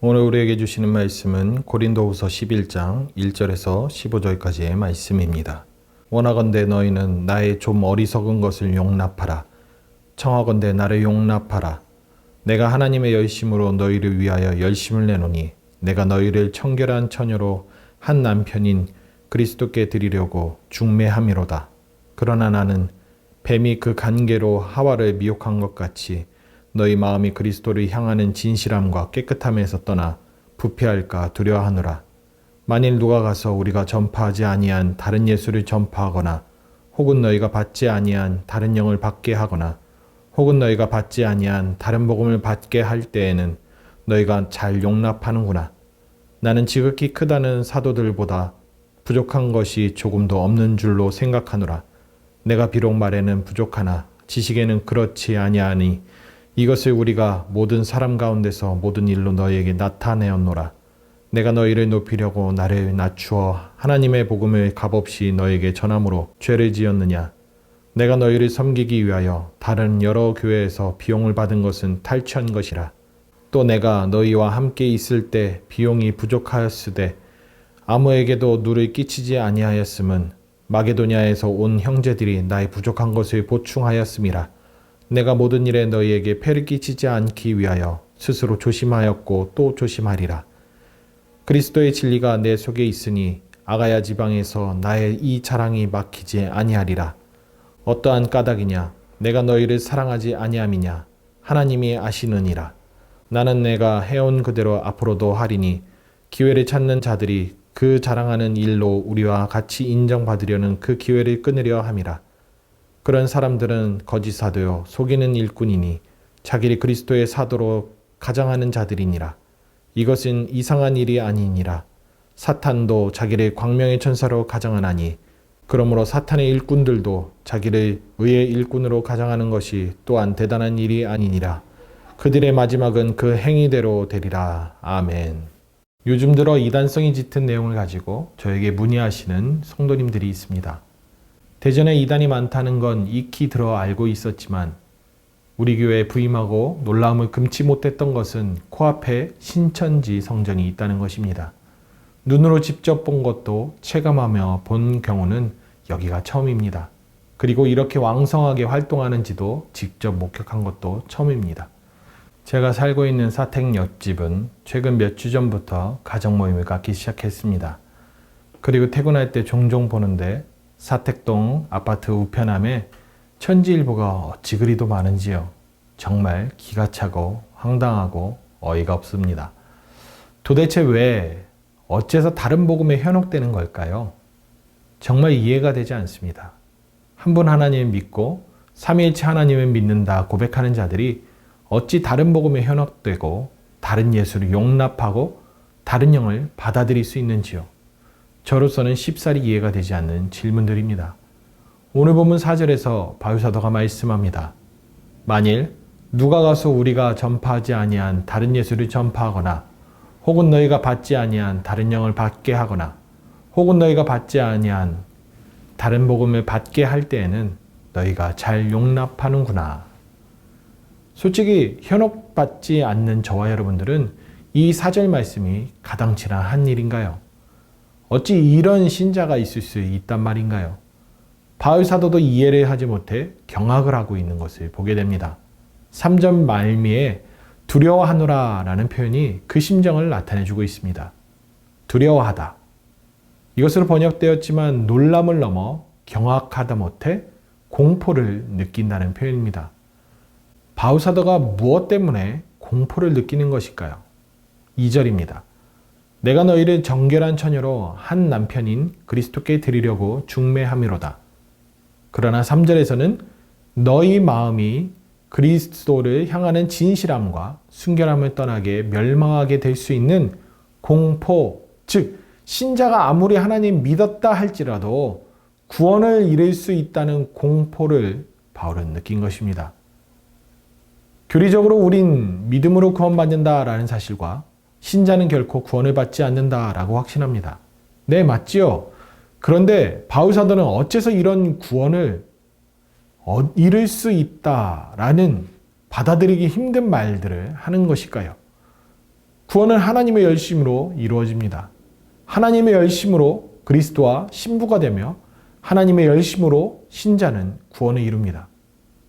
오늘 우리에게 주시는 말씀은 고린도후서 11장 1절에서 15절까지의 말씀입니다. 원하건대 너희는 나의 좀 어리석은 것을 용납하라. 청하건대 나를 용납하라. 내가 하나님의 열심으로 너희를 위하여 열심을 내노니 내가 너희를 청결한 처녀로 한 남편인 그리스도께 드리려고 중매함이로다. 그러나 나는 뱀이 그 간계로 하와를 미혹한 것 같이 너희 마음이 그리스도를 향하는 진실함과 깨끗함에서 떠나 부패할까 두려워하노라. 만일 누가 가서 우리가 전파하지 아니한 다른 예수를 전파하거나 혹은 너희가 받지 아니한 다른 영을 받게 하거나 혹은 너희가 받지 아니한 다른 복음을 받게 할 때에는 너희가 잘 용납하는구나. 나는 지극히 크다는 사도들보다 부족한 것이 조금도 없는 줄로 생각하노라. 내가 비록 말에는 부족하나 지식에는 그렇지 아니하니 이것을 우리가 모든 사람 가운데서 모든 일로 너희에게 나타내었노라. 내가 너희를 높이려고 나를 낮추어 하나님의 복음을 값없이 너희에게 전함으로 죄를 지었느냐. 내가 너희를 섬기기 위하여 다른 여러 교회에서 비용을 받은 것은 탈취한 것이라. 또 내가 너희와 함께 있을 때 비용이 부족하였으되 아무에게도 누를 끼치지 아니하였음은 마게도냐에서 온 형제들이 나의 부족한 것을 보충하였음이라. 내가 모든 일에 너희에게 폐를 끼치지 않기 위하여 스스로 조심하였고 또 조심하리라. 그리스도의 진리가 내 속에 있으니 아가야 지방에서 나의 이 자랑이 막히지 아니하리라. 어떠한 까닭이냐? 내가 너희를 사랑하지 아니함이냐? 하나님이 아시느니라. 나는 내가 해온 그대로 앞으로도 하리니 기회를 찾는 자들이 그 자랑하는 일로 우리와 같이 인정받으려는 그 기회를 끊으려 함이라. 그런 사람들은 거짓 사도요 속이는 일꾼이니 자기를 그리스도의 사도로 가장하는 자들이니라. 이것은 이상한 일이 아니니라. 사탄도 자기를 광명의 천사로 가장하나니 그러므로 사탄의 일꾼들도 자기를 의의 일꾼으로 가장하는 것이 또한 대단한 일이 아니니라. 그들의 마지막은 그 행위대로 되리라. 아멘. 요즘 들어 이단성이 짙은 내용을 가지고 저에게 문의하시는 성도님들이 있습니다. 대전에 이단이 많다는 건 익히 들어 알고 있었지만 우리 교회에 부임하고 놀라움을 금치 못했던 것은 코앞에 신천지 성전이 있다는 것입니다. 눈으로 직접 본 것도 체감하며 본 경우는 여기가 처음입니다. 그리고 이렇게 왕성하게 활동하는지도 직접 목격한 것도 처음입니다. 제가 살고 있는 사택 옆집은 최근 몇 주 전부터 가정 모임을 갖기 시작했습니다. 그리고 퇴근할 때 종종 보는데 사택동 아파트 우편함에 천지일보가 어찌 그리도 많은지요. 정말 기가 차고 황당하고 어이가 없습니다. 도대체 왜 어째서 다른 복음에 현혹되는 걸까요? 정말 이해가 되지 않습니다. 한 분 하나님을 믿고 삼위일체 하나님을 믿는다 고백하는 자들이 어찌 다른 복음에 현혹되고 다른 예수를 용납하고 다른 영을 받아들일 수 있는지요. 저로서는 쉽사리 이해가 되지 않는 질문들입니다. 오늘 본문 4절에서 바울사도가 말씀합니다. 만일 누가 가서 우리가 전파하지 아니한 다른 예수를 전파하거나 혹은 너희가 받지 아니한 다른 영을 받게 하거나 혹은 너희가 받지 아니한 다른 복음을 받게 할 때에는 너희가 잘 용납하는구나. 솔직히 현혹받지 않는 저와 여러분들은 이 4절 말씀이 가당치나 한 일인가요? 어찌 이런 신자가 있을 수 있단 말인가요? 바울 사도도 이해를 하지 못해 경악을 하고 있는 것을 보게 됩니다. 3절 말미에 두려워하노라 라는 표현이 그 심정을 나타내주고 있습니다. 두려워하다. 이것으로 번역되었지만 놀람을 넘어 경악하다 못해 공포를 느낀다는 표현입니다. 바울 사도가 무엇 때문에 공포를 느끼는 것일까요? 2절입니다. 내가 너희를 정결한 처녀로 한 남편인 그리스도께 드리려고 중매함이로다. 그러나 3절에서는 너희 마음이 그리스도를 향하는 진실함과 순결함을 떠나게 멸망하게 될 수 있는 공포, 즉 신자가 아무리 하나님 믿었다 할지라도 구원을 잃을 수 있다는 공포를 바울은 느낀 것입니다. 교리적으로 우린 믿음으로 구원받는다라는 사실과 신자는 결코 구원을 받지 않는다라고 확신합니다. 네, 맞지요? 그런데 바울 사도는 어째서 이런 구원을 잃을 수 있다라는 받아들이기 힘든 말들을 하는 것일까요? 구원은 하나님의 열심으로 이루어집니다. 하나님의 열심으로 그리스도와 신부가 되며 하나님의 열심으로 신자는 구원을 이룹니다.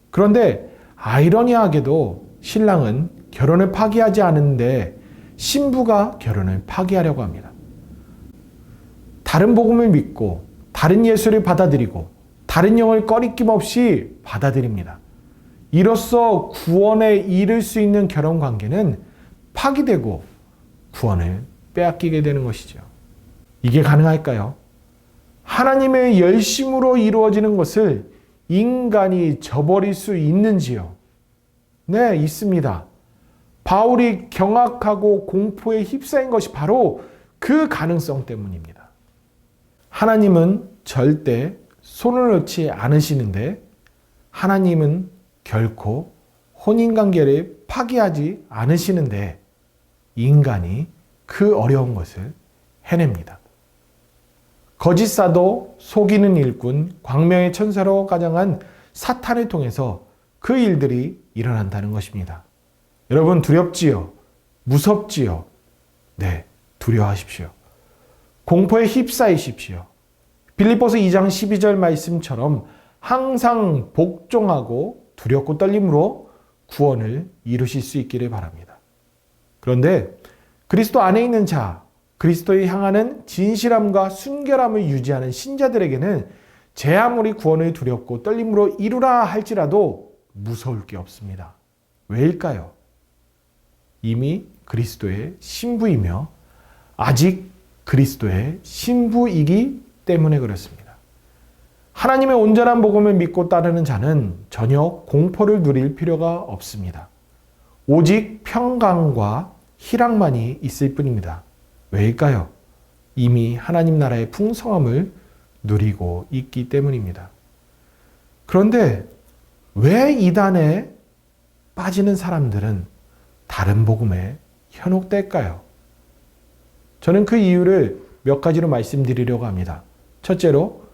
그런데 아이러니하게도 신랑은 결혼을 파기하지 않은데 신부가 결혼을 파기하려고 합니다. 다른 복음을 믿고 다른 예수를 받아들이고 다른 영을 꺼리낌 없이 받아들입니다. 이로써 구원에 이를 수 있는 결혼 관계는 파기되고 구원을 빼앗기게 되는 것이죠. 이게 가능할까요? 하나님의 열심으로 이루어지는 것을 인간이 저버릴 수 있는지요? 네, 있습니다. 바울이 경악하고 공포에 휩싸인 것이 바로 그 가능성 때문입니다. 하나님은 절대 손을 놓지 않으시는데 하나님은 결코 혼인관계를 파기하지 않으시는데 인간이 그 어려운 것을 해냅니다. 거짓 사도, 속이는 일꾼, 광명의 천사로 가장한 사탄을 통해서 그 일들이 일어난다는 것입니다. 여러분 두렵지요? 무섭지요? 네, 두려워하십시오. 공포에 휩싸이십시오. 빌립보서 2장 12절 말씀처럼 항상 복종하고 두렵고 떨림으로 구원을 이루실 수 있기를 바랍니다. 그런데 그리스도 안에 있는 자, 그리스도에 향하는 진실함과 순결함을 유지하는 신자들에게는 제 아무리 구원을 두렵고 떨림으로 이루라 할지라도 무서울 게 없습니다. 왜일까요? 이미 그리스도의 신부이며 아직 그리스도의 신부이기 때문에 그렇습니다. 하나님의 온전한 복음을 믿고 따르는 자는 전혀 공포를 누릴 필요가 없습니다. 오직 평강과 희락만이 있을 뿐입니다. 왜일까요? 이미 하나님 나라의 풍성함을 누리고 있기 때문입니다. 그런데 왜 이단에 빠지는 사람들은 다른 복음에 현혹될까요? 저는 그 이유를 몇 가지로 말씀드리려고 합니다. 첫째로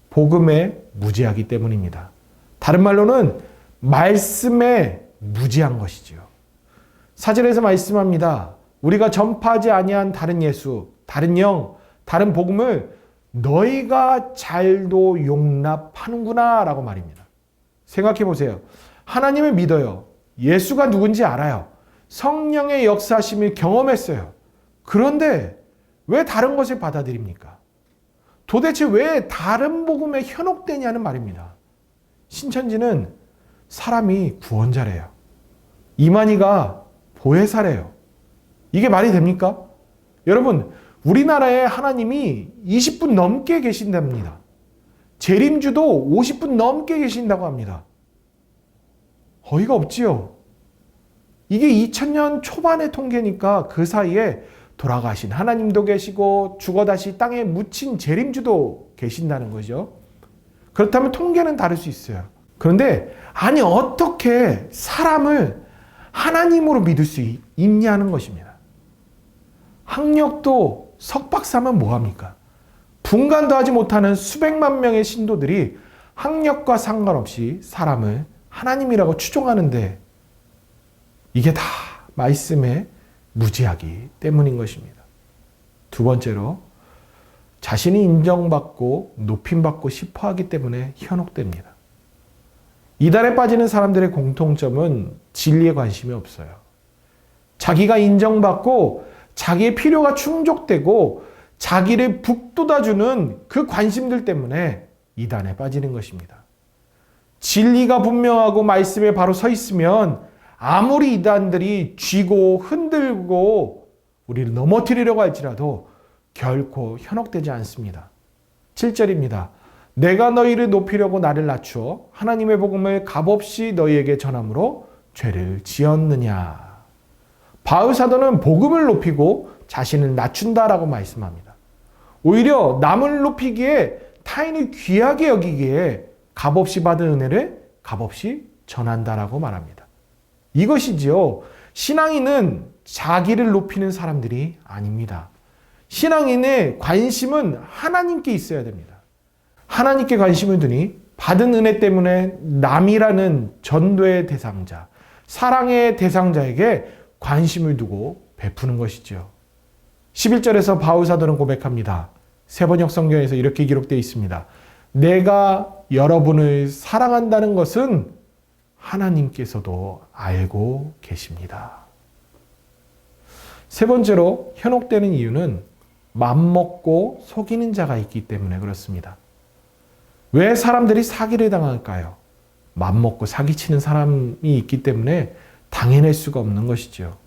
복음에 무지하기 때문입니다. 다른 말로는 말씀에 무지한 것이지요. 사절에서 말씀합니다. 우리가 전파하지 아니한 다른 예수, 다른 영, 다른 복음을 너희가 잘도 용납하는구나 라고 말입니다. 생각해 보세요. 하나님을 믿어요. 예수가 누군지 알아요. 성령의 역사심을 경험했어요. 그런데 왜 다른 것을 받아들입니까? 도대체 왜 다른 복음에 현혹되냐는 말입니다. 신천지는 사람이 구원자래요. 이만희가 보혜사래요. 이게 말이 됩니까? 여러분, 우리나라에 하나님이 20분 넘게 계신답니다. 재림주도 50분 넘게 계신다고 합니다. 어이가 없지요. 이게 2000년 초반의 통계니까 그 사이에 돌아가신 하나님도 계시고 죽어 다시 땅에 묻힌 재림주도 계신다는 거죠. 그렇다면 통계는 다를 수 있어요. 그런데 아니 어떻게 사람을 하나님으로 믿을 수 있냐는 것입니다. 학력도 석박사면 뭐합니까? 분간도 하지 못하는 수백만 명의 신도들이 학력과 상관없이 사람을 하나님이라고 추종하는데 이게 다 말씀에 무지하기 때문인 것입니다. 두 번째로 자신이 인정받고 높임받고 싶어하기 때문에 현혹됩니다. 이단에 빠지는 사람들의 공통점은 진리에 관심이 없어요. 자기가 인정받고 자기의 필요가 충족되고 자기를 북돋아주는 그 관심들 때문에 이단에 빠지는 것입니다. 진리가 분명하고 말씀에 바로 서 있으면 아무리 이단들이 쥐고 흔들고 우리를 넘어뜨리려고 할지라도 결코 현혹되지 않습니다. 7절입니다. 내가 너희를 높이려고 나를 낮추어 하나님의 복음을 값없이 너희에게 전함으로 죄를 지었느냐. 바울 사도는 복음을 높이고 자신을 낮춘다라고 말씀합니다. 오히려 남을 높이기에 타인을 귀하게 여기기에 값없이 받은 은혜를 값없이 전한다라고 말합니다. 이것이지요. 신앙인은 자기를 높이는 사람들이 아닙니다. 신앙인의 관심은 하나님께 있어야 됩니다. 하나님께 관심을 두니 받은 은혜 때문에 남이라는 전도의 대상자, 사랑의 대상자에게 관심을 두고 베푸는 것이죠. 11절에서 바울 사도는 고백합니다. 세번역 성경에서 이렇게 기록되어 있습니다. 내가 여러분을 사랑한다는 것은 하나님께서도 알고 계십니다. 세 번째로 현혹되는 이유는 맘먹고 속이는 자가 있기 때문에 그렇습니다. 왜 사람들이 사기를 당할까요? 맘먹고 사기치는 사람이 있기 때문에 당해낼 수가 없는 것이죠.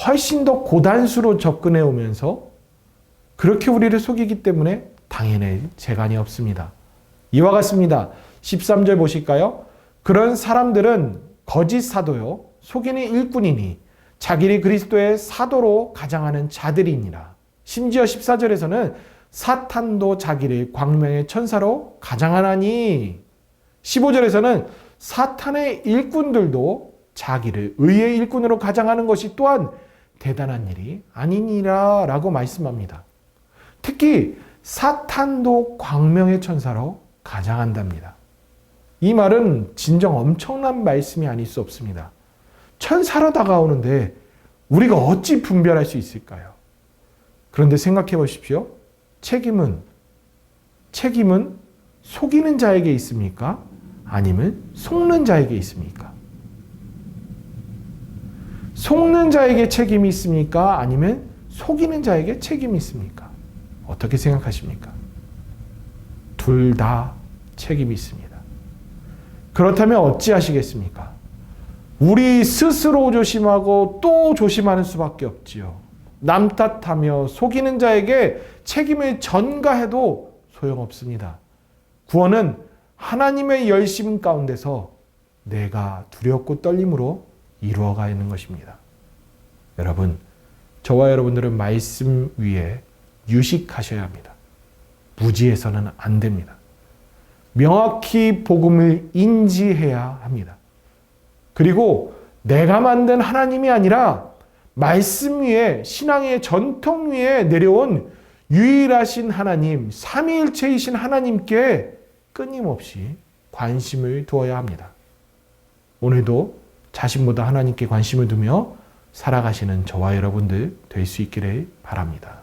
훨씬 더 고단수로 접근해 오면서 그렇게 우리를 속이기 때문에 당해낼 재간이 없습니다. 이와 같습니다. 13절 보실까요? 그런 사람들은 거짓 사도요 속이는 일꾼이니 자기를 그리스도의 사도로 가장하는 자들이니라. 심지어 14절에서는 사탄도 자기를 광명의 천사로 가장하나니 15절에서는 사탄의 일꾼들도 자기를 의의 일꾼으로 가장하는 것이 또한 대단한 일이 아니니라 라고 말씀합니다. 특히 사탄도 광명의 천사로 가장한답니다. 이 말은 진정 엄청난 말씀이 아닐 수 없습니다. 천사로 다가오는데 우리가 어찌 분별할 수 있을까요? 그런데 생각해 보십시오. 책임은 속이는 자에게 있습니까? 아니면 속는 자에게 있습니까? 속는 자에게 책임이 있습니까? 아니면 속이는 자에게 책임이 있습니까? 어떻게 생각하십니까? 둘 다 책임이 있습니다. 그렇다면 어찌하시겠습니까? 우리 스스로 조심하고 또 조심하는 수밖에 없지요. 남 탓하며 속이는 자에게 책임을 전가해도 소용없습니다. 구원은 하나님의 열심 가운데서 내가 두렵고 떨림으로 이루어가는 것입니다. 여러분, 저와 여러분들은 말씀 위에 유식하셔야 합니다. 무지해서는 안 됩니다. 명확히 복음을 인지해야 합니다. 그리고 내가 만든 하나님이 아니라 말씀 위에 신앙의 전통 위에 내려온 유일하신 하나님, 삼위일체이신 하나님께 끊임없이 관심을 두어야 합니다. 오늘도 자신보다 하나님께 관심을 두며 살아가시는 저와 여러분들 될 수 있기를 바랍니다.